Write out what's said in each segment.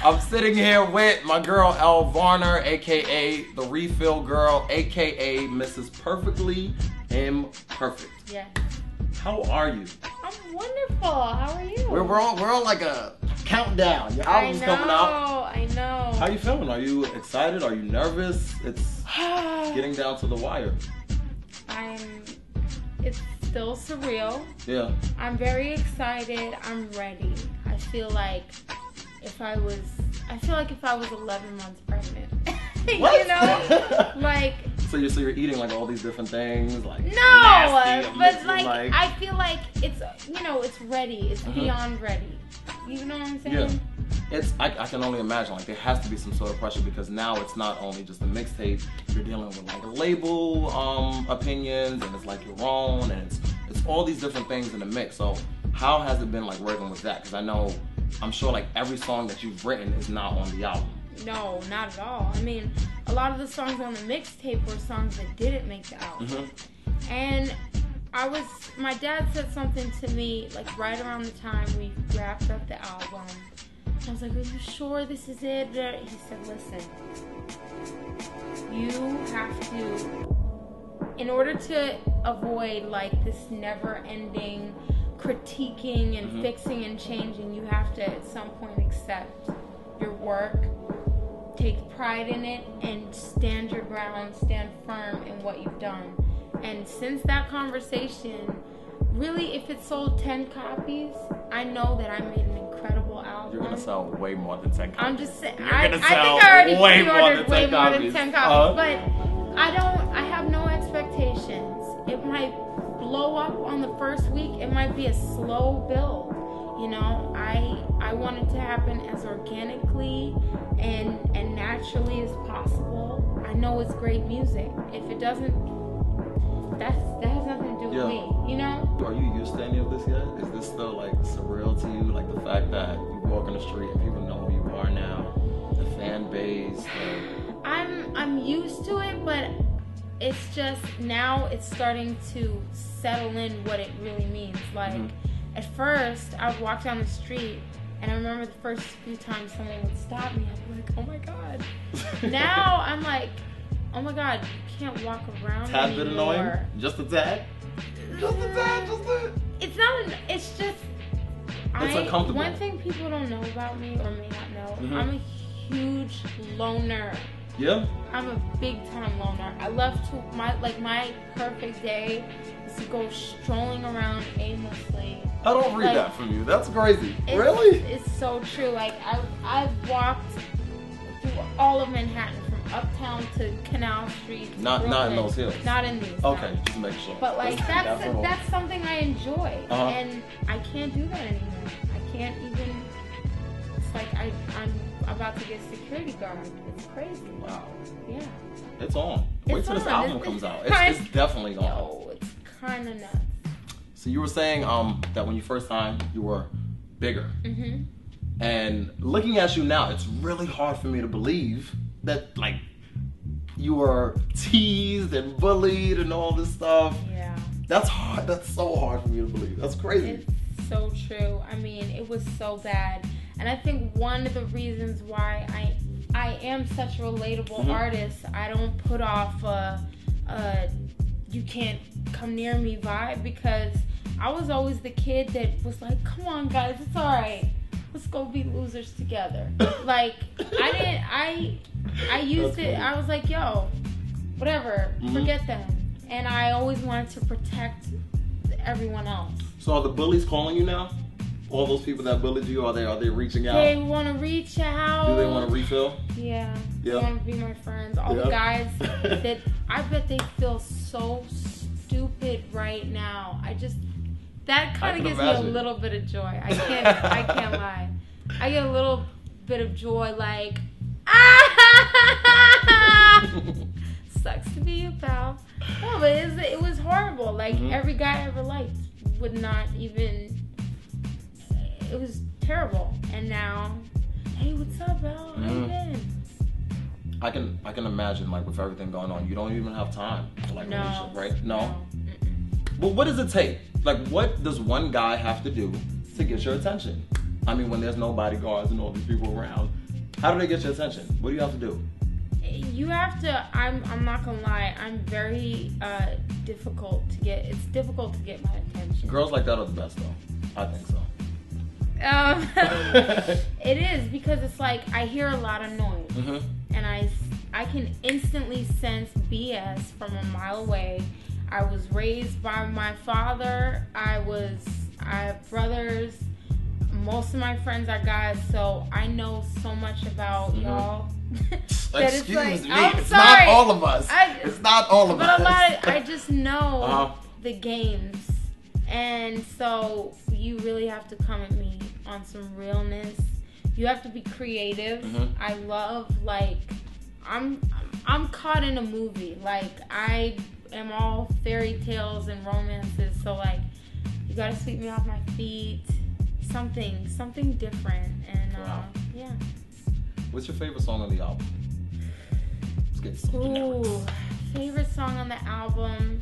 I'm sitting here with my girl Elle Varner, aka the Refill Girl, aka Mrs. Perfectly Imperfect. Yes. How are you? I'm wonderful. How are you? We're on like a countdown. Your album's coming out. I know. How are you feeling? Are you excited? Are you nervous? It's getting down to the wire. It's still surreal. Yeah. I'm very excited. I'm ready. I feel like if I was 11 months pregnant. What? You know? Like. So you're eating like all these different things, like no, nasty, but like I feel like it's it's ready. It's beyond ready. You know what I'm saying? Yeah. I can only imagine, like there has to be some sort of pressure because now it's not only just a mixtape, you're dealing with like label opinions and it's like your own and it's all these different things in the mix. So how has it been like working with that? Because I'm sure like every song that you've written is not on the album. No, not at all. I mean, a lot of the songs on the mixtape were songs that didn't make the album. And my dad said something to me like right around the time we wrapped up the album. I was like, are you sure this is it? He said, listen, you have to, in order to avoid like this never-ending critiquing and fixing and changing, you have to at some point accept your work, take pride in it, and stand your ground, stand firm in what you've done. And since that conversation, really, if it sold 10 copies, I know that I made an incredible album. You're gonna sell way more than 10 copies. I'm just saying. I think I already pre-ordered way more than 10 copies, but I have no expectations. It might blow up on the first week. It might be a slow build. You know, I want it to happen as organically and naturally as possible. I know it's great music. If it doesn't, that has nothing to do with me, you know? Are you used to any of this yet? Is this still like surreal to you? Like the fact that you walk on the street and people know who you are now, the fan base. I'm used to it, but it's just now it's starting to settle in what it really means. Like at first, I would walk down the street, and I remember the first few times someone would stop me, I'd be like, oh my God. Now I'm like, oh my God, you can't walk around tad anymore. Bit annoying? Just a tad? Just a tad, It's not, it's just, it's uncomfortable. One thing people don't know about me, or may not know, I'm a huge loner. Yeah? I'm a big time loner. I love to, my perfect day is to go strolling around aimlessly. I don't read that from you. That's crazy. Really? It's so true. Like I've walked through all of Manhattan from Uptown to Canal Street. To not in those hills. Not in these. Okay, no. just make sure. But like that's something I enjoy, and I can't do that anymore. I can't even. It's like I'm about to get a security guard. It's crazy. Wow. Yeah. It's on. Wait till this album comes out. It's definitely on. No, it's kind of nuts. So you were saying that when you first signed, you were bigger. And looking at you now, it's really hard for me to believe that like you were teased and bullied and all this stuff. Yeah. That's hard. That's so hard for me to believe. That's crazy. It's so true. I mean, it was so bad. And I think one of the reasons why I am such a relatable artist, I don't put off a you can't come near me vibe, because I was always the kid that was like, come on guys, it's alright. Let's go be losers together. Like, I used it, I was like, yo, whatever, forget them. And I always wanted to protect everyone else. So are the bullies calling you now? All those people that bullied you, are they reaching out? They want to reach out. Do they want to refill? Yeah. They want to be my friends. All the guys that I bet they feel so stupid right now. That kind of gives me a little bit of joy. I can't lie. I get a little bit of joy, like, sucks to be you, pal. No, but it was horrible. Like, every guy I ever liked would not even. It was terrible. And now, hey, what's up, Ellle? How you been? I can imagine, like, with everything going on, you don't even have time for like a relationship, right? No. But what does it take? Like, what does one guy have to do to get your attention? I mean, when there's no bodyguards and all these people around, How do they get your attention? What do you have to do? You have to. I'm not gonna lie. I'm very difficult to get. It's difficult to get my attention. Girls like that are the best, though. I think so. It is, because it's like I hear a lot of noise, and I can instantly sense BS from a mile away. I was raised by my father. I have brothers. Most of my friends are guys, so I know so much about y'all. Excuse me, it's sorry. not all of us. It's not all of us. But a lot I just know the games. And so you really have to come at me on some realness. You have to be creative. I love, like, I'm caught in a movie. Like, I am all fairy tales and romances. So, like, you gotta sweep me off my feet. Something different. And yeah. What's your favorite song on the album? Let's get some generics. Favorite song on the album?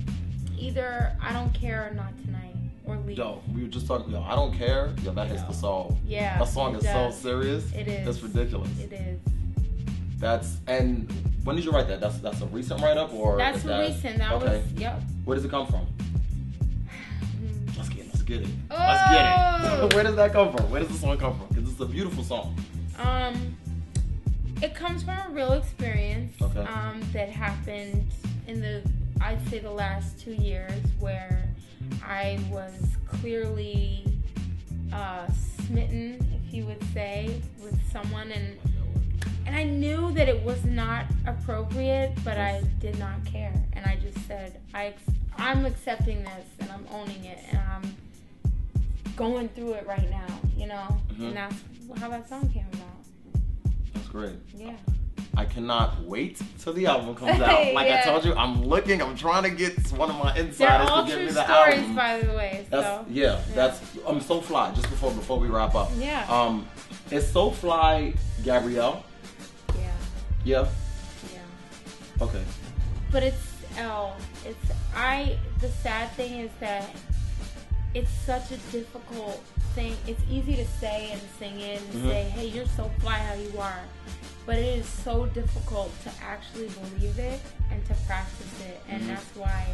Either I Don't Care or Not Tonight, or Leave. Yo, we were just talking. Yo, I Don't Care. Yo, that hits the soul. Yeah, that song is so serious. It is. That's ridiculous. It is. And when did you write that? That's a recent write up, or that's recent. That was. Yep. Where does it come from? Let's get it. Oh! Let's get it. Where does that come from? Where does the song come from? Because it's a beautiful song. It comes from a real experience. Okay. That happened in I'd say the last 2 years, where I was clearly smitten, if you would say, with someone, and I knew that it was not appropriate, but I did not care, and I just said, I'm accepting this, and I'm owning it, and I'm going through it right now, you know, and that's how that song came about. That's great. Yeah. I cannot wait till the album comes out. Like I told you, I'm trying to get one of my insiders to give me the album. They're all true stories, by the way. That's So Fly. Just before we wrap up. Yeah. Is So Fly Gabrielle? Yeah. Okay. But it's Elle. The sad thing is that it's such a difficult thing. It's easy to say and sing it and say, hey, you're so fly how you are. But it is so difficult to actually believe it and to practice it. And that's why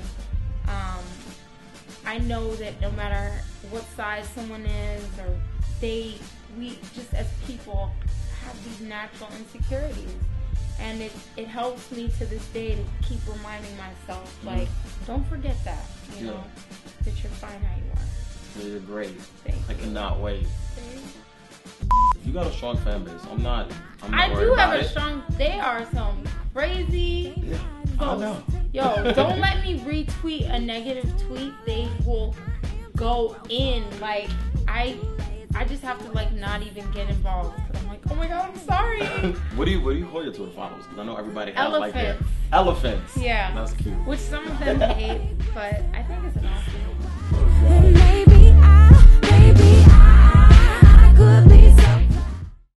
I know that no matter what size someone is, or we just as people have these natural insecurities. And it helps me to this day to keep reminding myself, like, don't forget that, you know, that you're fine how you are. Yeah, you're great. Thank you. I cannot wait. You got a strong fan base. I'm not I worried do about have it. a strong. They are some crazy. Yeah, I know. Yo, don't let me retweet a negative tweet. They will go in. Like, I just have to, like, not even get involved. I'm like, oh my god, I'm sorry. What do you call your Twitter followers? Because I know everybody has like their elephants. Yeah, that's cute. Which some of them hate, but I think it's an awesome. Maybe